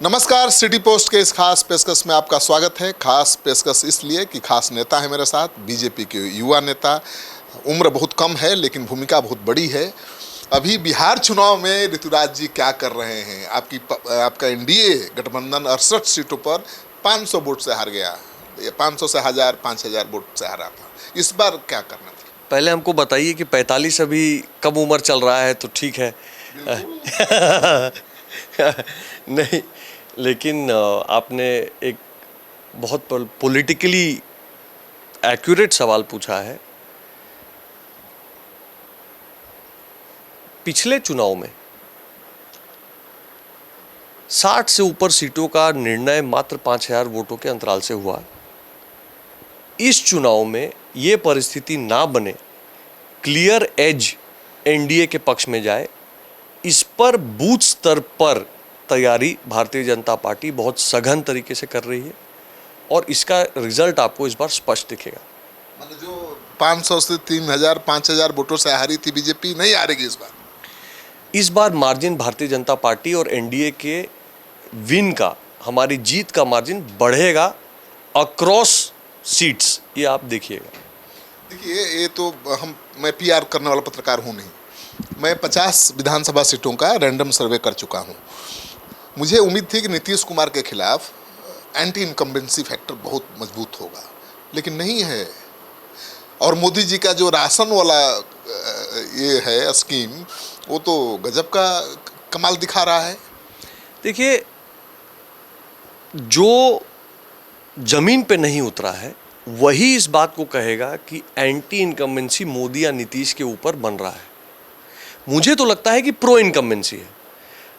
नमस्कार, city post के इस खास पेशकश में आपका स्वागत है। खास पेशकश इसलिए कि खास नेता है मेरे साथ, बीजेपी के युवा नेता। उम्र बहुत कम है लेकिन भूमिका बहुत बड़ी है। अभी बिहार चुनाव में ऋतुराज जी क्या कर रहे हैं? आपका एनडीए गठबंधन 68 सीटों पर 500 वोट से हार गया। ये 500 से 1000 5000 वोट से हारा था। इस बार क्या करना था? पहले हमको बताइए कि 45 अभी कम उम्र चल रहा है तो ठीक है। नहीं, लेकिन आपने एक बहुत पॉलिटिकली एक्यूरेट सवाल पूछा है। पिछले चुनाव में 60 से ऊपर सीटों का निर्णय मात्र 5000 वोटों के अंतराल से हुआ। इस चुनाव में ये परिस्थिति ना बने, क्लियर एज एनडीए के पक्ष में जाए, इस पर बूथ स्तर पर तैयारी भारतीय जनता पार्टी बहुत सघन तरीके से कर रही है और इसका रिजल्ट आपको इस बार स्पष्ट दिखेगा। मतलब जो 500 से 3000 5000 वोटों से हारी थी बीजेपी, नहीं हारेगी इस बार? इस बार मार्जिन भारतीय जनता पार्टी और एनडीए के विन का, हमारी जीत का मार्जिन बढ़ेगा अक्रॉस सीट्स, ये आप देखिएगा। देखिए, ये तो मैं पीआर करने वाला पत्रकार हूँ नहीं। मैं 50 विधानसभा सीटों का रैंडम सर्वे कर चुका हूँ। मुझे उम्मीद थी कि नीतीश कुमार के खिलाफ एंटी इनकम्बेंसी फैक्टर बहुत मजबूत होगा, लेकिन नहीं है। और मोदी जी का जो राशन वाला ये है स्कीम, वो तो गजब का कमाल दिखा रहा है। देखिए, जो जमीन पे नहीं उतरा है वही इस बात को कहेगा कि एंटी इनकम्बेंसी मोदी या नीतीश के ऊपर बन रहा है। मुझे तो लगता है कि प्रो इनकम्बेंसी है।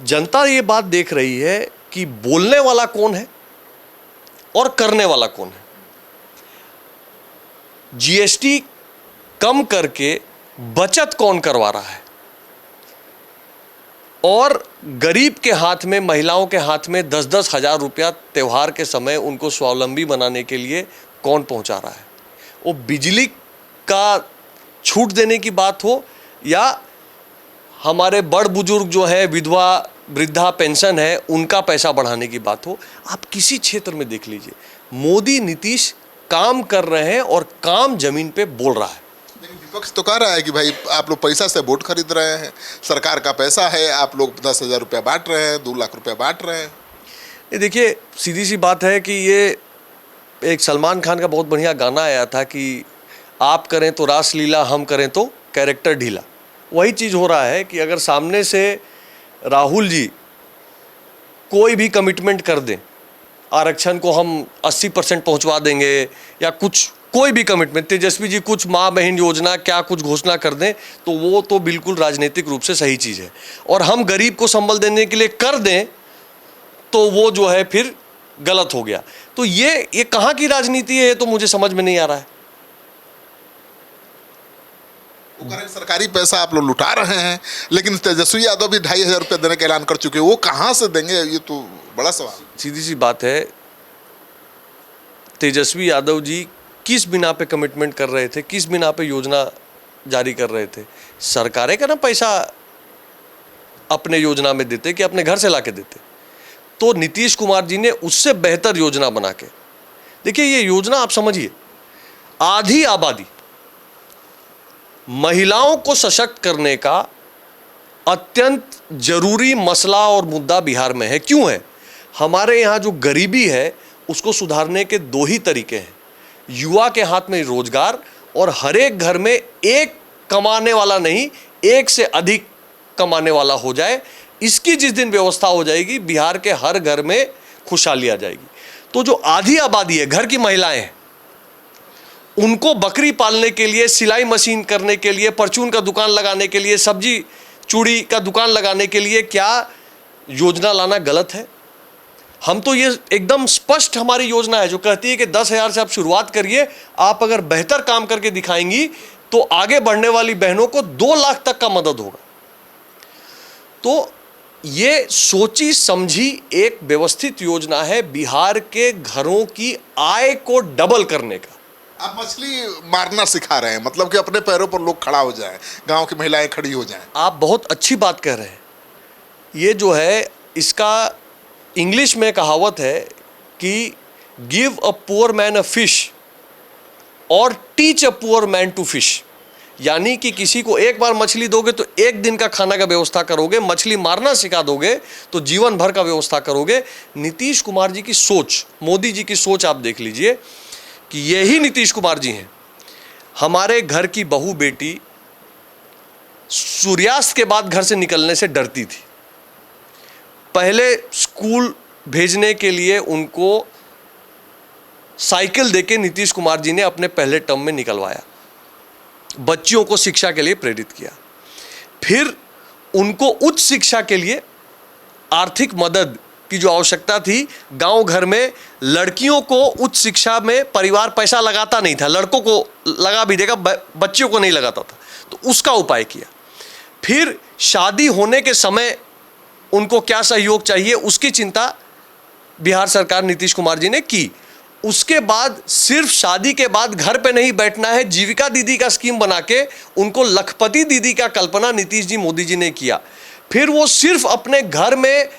जनता ये बात देख रही है कि बोलने वाला कौन है और करने वाला कौन है। जीएसटी कम करके बचत कौन करवा रहा है और गरीब के हाथ में, महिलाओं के हाथ में 10-10 हजार रुपया त्यौहार के समय उनको स्वावलंबी बनाने के लिए कौन पहुंचा रहा है। वो बिजली का छूट देने की बात हो या हमारे बड़ बुजुर्ग जो है, विधवा वृद्धा पेंशन है, उनका पैसा बढ़ाने की बात हो, आप किसी क्षेत्र में देख लीजिए, मोदी नीतीश काम कर रहे हैं और काम जमीन पे बोल रहा है। लेकिन विपक्ष तो कह रहा है कि भाई आप लोग पैसा से वोट खरीद रहे हैं, सरकार का पैसा है, आप लोग 10,000 रुपया बांट रहे हैं, 2 लाख रुपया बांट रहे हैं। ये देखिए, सीधी सी बात है कि ये एक सलमान खान का बहुत बढ़िया गाना आया था कि आप करें तो रासलीला, हम करें तो कैरेक्टर ढीला। वही चीज़ हो रहा है कि अगर सामने से राहुल जी कोई भी कमिटमेंट कर दें, आरक्षण को हम 80% पहुंचवा देंगे या कुछ कोई भी कमिटमेंट, तेजस्वी जी कुछ माँ बहन योजना क्या कुछ घोषणा कर दें, तो वो तो बिल्कुल राजनीतिक रूप से सही चीज़ है। और हम गरीब को संबल देने के लिए कर दें तो वो जो है फिर गलत हो गया। तो ये कहाँ की राजनीति है, ये तो मुझे समझ में नहीं आ रहा है। सरकारी पैसा आप लोग लुटा रहे हैं, लेकिन तेजस्वी यादव भी 2500 रुपया देने का ऐलान कर चुके हैं। वो कहाँ से देंगे, ये तो बड़ा सवाल। सीधी सी बात है, तेजस्वी यादव जी किस बिना पे कमिटमेंट कर रहे थे, किस बिना पे योजना जारी कर रहे थे? सरकारें का ना पैसा अपने योजना में देते कि अपने घर से ला के देते। तो नीतीश कुमार जी ने उससे बेहतर योजना बना के, देखिए ये योजना आप समझिए, आधी आबादी, महिलाओं को सशक्त करने का अत्यंत जरूरी मसला और मुद्दा बिहार में है। क्यों है? हमारे यहाँ जो गरीबी है उसको सुधारने के 2 ही तरीके हैं। युवा के हाथ में रोजगार और हर एक घर में एक कमाने वाला नहीं, एक से अधिक कमाने वाला हो जाए। इसकी जिस दिन व्यवस्था हो जाएगी, बिहार के हर घर में खुशहाली आ जाएगी। तो जो आधी आबादी है, घर की महिलाएं हैं, उनको बकरी पालने के लिए, सिलाई मशीन करने के लिए, परचून का दुकान लगाने के लिए, सब्जी चूड़ी का दुकान लगाने के लिए क्या योजना लाना गलत है? हम तो ये एकदम स्पष्ट हमारी योजना है जो कहती है कि 10,000 से आप शुरुआत करिए। आप अगर बेहतर काम करके दिखाएंगी तो आगे बढ़ने वाली बहनों को 2 लाख तक का मदद होगा। तो ये सोची समझी एक व्यवस्थित योजना है बिहार के घरों की आय को डबल करने का। आप मछली मारना सिखा रहे हैं, मतलब कि अपने पैरों पर लोग खड़ा हो जाएं, गांव की महिलाएं खड़ी हो जाएं। आप बहुत अच्छी बात कह रहे हैं। ये जो है, इसका इंग्लिश में कहावत है कि give a poor man a fish और teach a poor man to fish, यानी कि किसी को एक बार मछली दोगे तो एक दिन का खाना का व्यवस्था करोगे, मछली मारना सिखा दोगे तो जीवन भर का व्यवस्था करोगे। नीतीश कुमार जी की सोच, मोदी जी की सोच आप देख लीजिए कि यही नीतीश कुमार जी हैं। हमारे घर की बहू बेटी सूर्यास्त के बाद घर से निकलने से डरती थी। पहले स्कूल भेजने के लिए उनको साइकिल देके नीतीश कुमार जी ने अपने पहले टर्म में निकलवाया, बच्चियों को शिक्षा के लिए प्रेरित किया। फिर उनको उच्च शिक्षा के लिए आर्थिक मदद की जो आवश्यकता थी, गांव घर में लड़कियों को उच्च शिक्षा में परिवार पैसा लगाता नहीं था, लड़कों को लगा भी देगा, बच्चियों को नहीं लगाता था, तो उसका उपाय किया। फिर शादी होने के समय उनको क्या सहयोग चाहिए उसकी चिंता बिहार सरकार नीतीश कुमार जी ने की। उसके बाद सिर्फ शादी के बाद घर पे नहीं बैठना है, जीविका दीदी का स्कीम बना के उनको लखपति दीदी का कल्पना नीतीश जी मोदी जी ने किया। फिर वो सिर्फ अपने घर में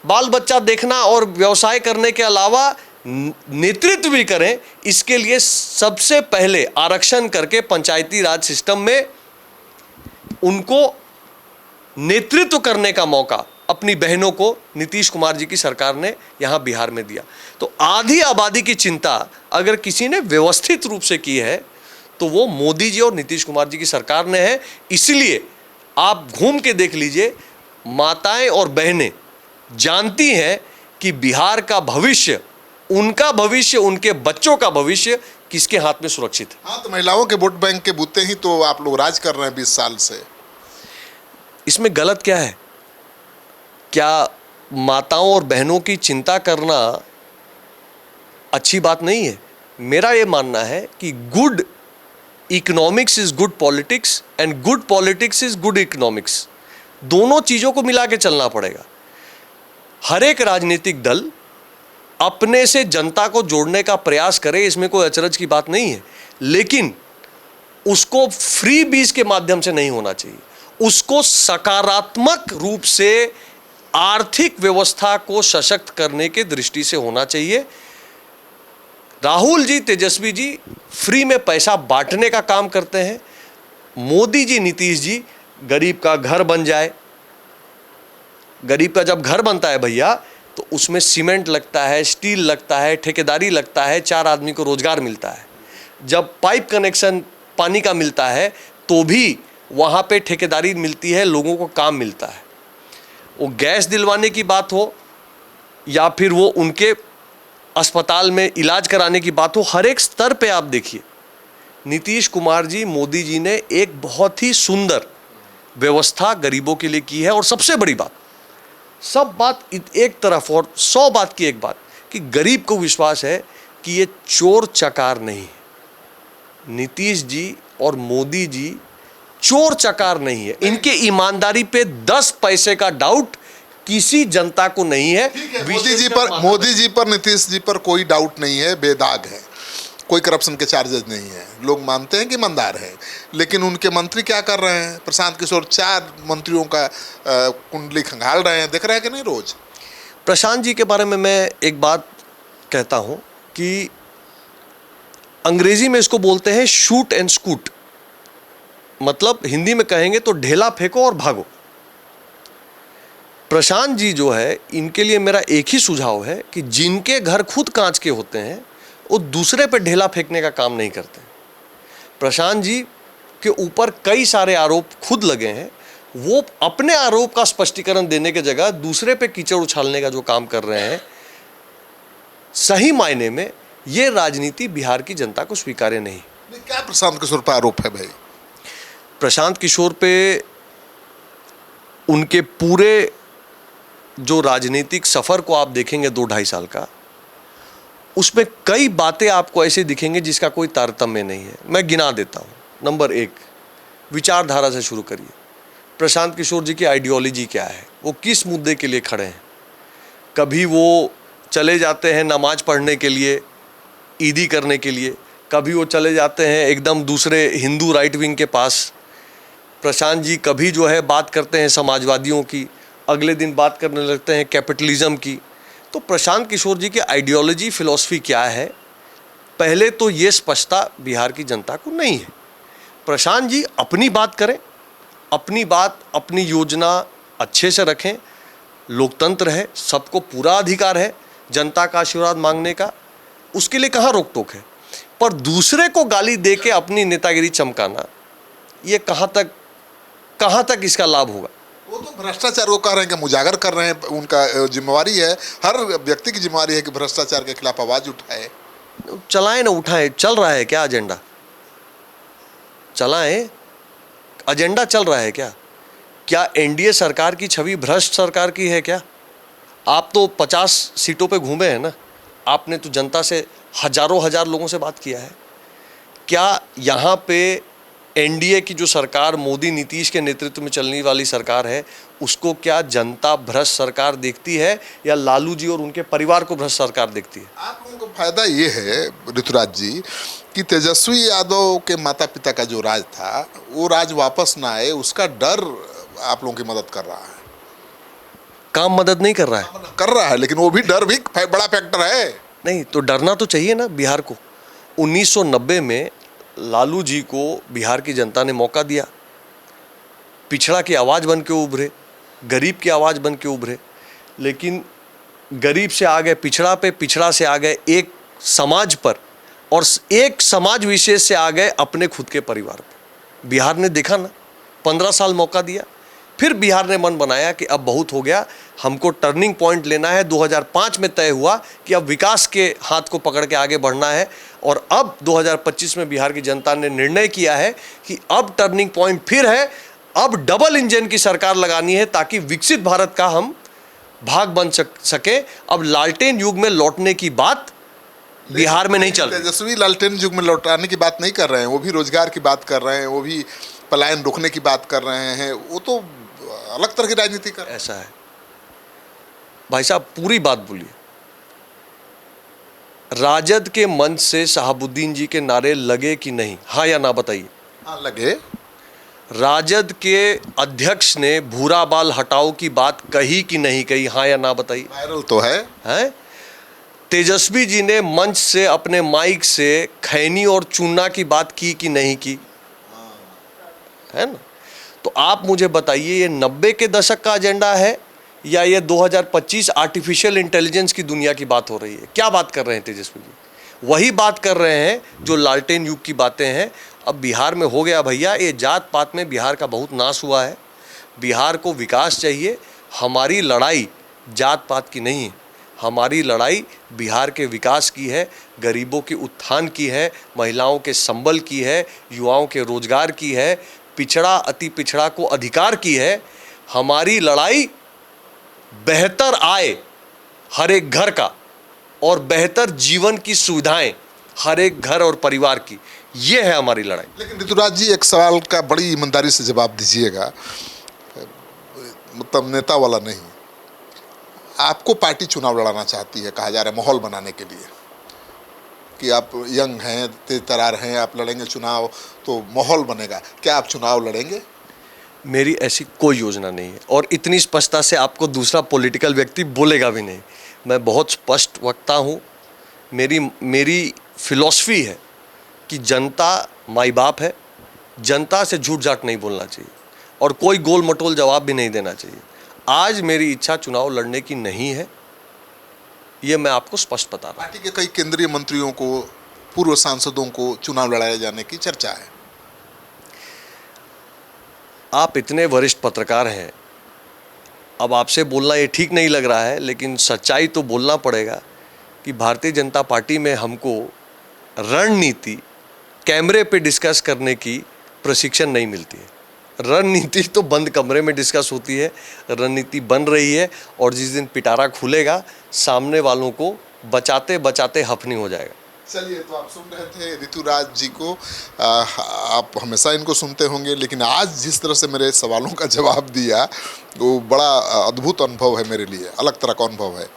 बाल बच्चा देखना और व्यवसाय करने के अलावा नेतृत्व भी करें, इसके लिए सबसे पहले आरक्षण करके पंचायती राज सिस्टम में उनको नेतृत्व करने का मौका अपनी बहनों को नीतीश कुमार जी की सरकार ने यहाँ बिहार में दिया। तो आधी आबादी की चिंता अगर किसी ने व्यवस्थित रूप से की है तो वो मोदी जी और नीतीश कुमार जी की सरकार ने है। इसलिए आप घूम के देख लीजिए, माताएं और बहनें जानती हैं कि बिहार का भविष्य, उनका भविष्य, उनके बच्चों का भविष्य किसके हाथ में सुरक्षित है। हाँ, तो महिलाओं के वोट बैंक के बूते ही तो आप लोग राज कर रहे हैं 20 साल से। इसमें गलत क्या है? क्या माताओं और बहनों की चिंता करना अच्छी बात नहीं है? मेरा ये मानना है कि good economics is good politics and good politics is good economics. दोनों चीज़ों को मिला के चलना पड़ेगा। हर एक राजनीतिक दल अपने से जनता को जोड़ने का प्रयास करे, इसमें कोई अचरज की बात नहीं है, लेकिन उसको फ्री बीज के माध्यम से नहीं होना चाहिए। उसको सकारात्मक रूप से आर्थिक व्यवस्था को सशक्त करने के दृष्टि से होना चाहिए। राहुल जी, तेजस्वी जी फ्री में पैसा बांटने का काम करते हैं। मोदी जी, नीतीश जी गरीब का घर बन जाए। गरीब का जब घर बनता है भैया तो उसमें सीमेंट लगता है, स्टील लगता है, ठेकेदारी लगता है, 4 आदमी को रोजगार मिलता है। जब पाइप कनेक्शन पानी का मिलता है तो भी वहाँ पे ठेकेदारी मिलती है, लोगों को काम मिलता है। वो गैस दिलवाने की बात हो या फिर वो उनके अस्पताल में इलाज कराने की बात हो, हर एक स्तर पे आप देखिए नीतीश कुमार जी, मोदी जी ने एक बहुत ही सुंदर व्यवस्था गरीबों के लिए की है। और सबसे बड़ी बात, सब बात एक तरफ और 100 बात की एक बात, कि गरीब को विश्वास है कि ये चोर चकार नहीं है। नीतीश जी और मोदी जी चोर चकार नहीं है, इनके ईमानदारी पे 10 पैसे का डाउट किसी जनता को नहीं है। मोदी जी पर नीतीश जी पर कोई डाउट नहीं है, बेदाग है, कोई करप्शन के चार्जेस नहीं है, लोग मानते हैं कि ईमानदार है। लेकिन उनके मंत्री क्या कर रहे हैं? प्रशांत किशोर 4 मंत्रियों का कुंडली खंगाल रहे हैं, देख रहे हैं कि नहीं रोज? प्रशांत जी के बारे में मैं एक बात कहता हूं कि अंग्रेजी में इसको बोलते हैं शूट एंड स्कूट, मतलब हिंदी में कहेंगे तो ढेला फेंको और भागो। प्रशांत जी जो है, इनके लिए मेरा एक ही सुझाव है कि जिनके घर खुद कांच के होते हैं वो दूसरे पे ढेला फेंकने का काम नहीं करते। प्रशांत जी के ऊपर कई सारे आरोप खुद लगे हैं, वो अपने आरोप का स्पष्टीकरण देने के जगह दूसरे पे कीचड़ उछालने का जो काम कर रहे हैं, सही मायने में ये राजनीति बिहार की जनता को स्वीकार्य नहीं। क्या प्रशांत किशोर पर आरोप है भाई? प्रशांत किशोर पे उनके पूरे जो राजनीतिक सफ़र को आप देखेंगे 2-2.5 साल का, उसमें कई बातें आपको ऐसे दिखेंगे जिसका कोई तारतम्य नहीं है। मैं गिना देता हूँ। नंबर 1, विचारधारा से शुरू करिए। प्रशांत किशोर जी की आइडियोलॉजी क्या है, वो किस मुद्दे के लिए खड़े हैं? कभी वो चले जाते हैं नमाज पढ़ने के लिए, ईदी करने के लिए, कभी वो चले जाते हैं एकदम दूसरे हिंदू राइट विंग के पास। प्रशांत जी कभी जो है बात करते हैं समाजवादियों की, अगले दिन बात करने लगते हैं कैपिटलिज्म की। तो प्रशांत किशोर जी की आइडियोलॉजी फिलॉसफी क्या है, पहले तो ये स्पष्टता बिहार की जनता को नहीं है। प्रशांत जी अपनी बात करें, अपनी बात अपनी योजना अच्छे से रखें, लोकतंत्र है, सबको पूरा अधिकार है जनता का आशीर्वाद मांगने का, उसके लिए कहाँ रोक टोक है। पर दूसरे को गाली दे के अपनी नेतागिरी चमकाना, ये कहाँ तक इसका लाभ होगा। वो तो भ्रष्टाचार को कह रहे हैं कि उजागर कर रहे हैं, उनका जिम्मेवारी है, हर व्यक्ति की जिम्मेवारी है कि भ्रष्टाचार के खिलाफ आवाज उठाए। चलाएं ना उठाएं, चल रहा है क्या एजेंडा, चलाएं, एजेंडा चल रहा है क्या एनडीए सरकार की छवि भ्रष्ट सरकार की है क्या? आप तो 50 सीटों पे घूमे हैं ना, आपने तो जनता से हजार लोगों से बात किया है। क्या यहाँ पे एनडीए की जो सरकार मोदी नीतीश के नेतृत्व में चलने वाली सरकार है, उसको क्या जनता भ्रष्ट सरकार देखती है या लालू जी और उनके परिवार को भ्रष्ट सरकार देखती है? आप लोगों को फायदा ये है ऋतुराज जी कि तेजस्वी यादव के माता पिता का जो राज था वो राज वापस ना आए, उसका डर आप लोगों की मदद कर रहा है। काम मदद नहीं कर रहा है, लेकिन वो भी डर भी बड़ा फैक्टर है। नहीं तो डरना तो चाहिए ना बिहार को। 1990 में लालू जी को बिहार की जनता ने मौका दिया, पिछड़ा की आवाज़ बन के उभरे, गरीब की आवाज़ बन के उभरे, लेकिन गरीब से आ गए पिछड़ा पे, पिछड़ा से आ गए एक समाज पर, और एक समाज विशेष से आ गए अपने खुद के परिवार पर। बिहार ने देखा ना, 15 साल मौका दिया, फिर बिहार ने मन बनाया कि अब बहुत हो गया, हमको टर्निंग पॉइंट लेना है। 2005 में तय हुआ कि अब विकास के हाथ को पकड़ के आगे बढ़ना है, और अब 2025 में बिहार की जनता ने निर्णय किया है कि अब टर्निंग पॉइंट फिर है, अब डबल इंजन की सरकार लगानी है ताकि विकसित भारत का हम भाग बन सके। अब लालटेन युग में लौटने की बात बिहार में नहीं चल रही। तेजस्वी लालटेन युग में लौटाने की बात नहीं कर रहे हैं, वो भी रोजगार की बात कर रहे हैं, वो भी पलायन रोकने की बात कर रहे हैं, वो तो अलग तरह की राजनीति कर। ऐसा है भाई साहब, पूरी बात बोलिए। राजद के मंच से शहाबुद्दीन जी के नारे लगे कि नहीं, हाँ या ना बताइए? हाँ लगे। राजद के अध्यक्ष ने भूरा बाल हटाओ की बात कही कि नहीं कही, हाँ या ना बताइए? वायरल तो है। हैं? तेजस्वी जी ने मंच से अपने माइक से खैनी और चूना की बात की कि नहीं की? है ना? तो आप मुझे बताइए, ये 90 के दशक का एजेंडा है या ये 2025 आर्टिफिशियल इंटेलिजेंस की दुनिया की बात हो रही है? क्या बात कर रहे हैं तेजस्वी जी? वही बात कर रहे हैं जो लालटेन युग की बातें हैं। अब बिहार में हो गया भैया, ये जात पात में बिहार का बहुत नाश हुआ है। बिहार को विकास चाहिए। हमारी लड़ाई जात पात की नहीं है, हमारी लड़ाई बिहार के विकास की है, गरीबों के उत्थान की है, महिलाओं के संबल की है, युवाओं के रोजगार की है, पिछड़ा अति पिछड़ा को अधिकार की है। हमारी लड़ाई बेहतर आय हर एक घर का और बेहतर जीवन की सुविधाएं हर एक घर और परिवार की, ये है हमारी लड़ाई। लेकिन ऋतुराज जी, एक सवाल का बड़ी ईमानदारी से जवाब दीजिएगा, मतलब नेता वाला नहीं। आपको पार्टी चुनाव लड़ाना चाहती है, कहा जा रहा है माहौल बनाने के लिए कि आप यंग हैं, तेज तरार हैं, आप लड़ेंगे चुनाव तो माहौल बनेगा। क्या आप चुनाव लड़ेंगे? मेरी ऐसी कोई योजना नहीं है, और इतनी स्पष्टता से आपको दूसरा पॉलिटिकल व्यक्ति बोलेगा भी नहीं। मैं बहुत स्पष्ट वक्ता हूँ। मेरी फिलॉसफी है कि जनता माई बाप है, जनता से झूठ झाट नहीं बोलना चाहिए और कोई गोल मटोल जवाब भी नहीं देना चाहिए। आज मेरी इच्छा चुनाव लड़ने की नहीं है, ये मैं आपको स्पष्ट बता रहा हूँ। पार्टी के कई केंद्रीय मंत्रियों को, पूर्व सांसदों को चुनाव लड़ाए जाने की चर्चा है। आप इतने वरिष्ठ पत्रकार हैं, अब आपसे बोलना ये ठीक नहीं लग रहा है, लेकिन सच्चाई तो बोलना पड़ेगा कि भारतीय जनता पार्टी में हमको रणनीति कैमरे पे डिस्कस करने की प्रशिक्षण नहीं मिलती है। रणनीति तो बंद कमरे में डिस्कस होती है, रणनीति बन रही है, और जिस दिन पिटारा खुलेगा सामने वालों को बचाते बचाते हफनी हो जाएगा। चलिए, तो आप सुन रहे थे ऋतुराज जी को। आप हमेशा इनको सुनते होंगे, लेकिन आज जिस तरह से मेरे सवालों का जवाब दिया वो बड़ा अद्भुत अनुभव है मेरे लिए, अलग तरह का अनुभव है।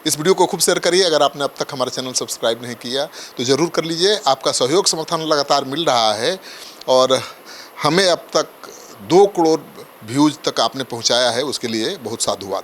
इस वीडियो को खूब शेयर करिए। अगर आपने अब तक हमारा चैनल सब्सक्राइब नहीं किया तो ज़रूर कर लीजिए। आपका सहयोग समर्थन लगातार मिल रहा है और हमें अब तक 2 करोड़ व्यूज़ तक आपने पहुंचाया है, उसके लिए बहुत साधुवाद।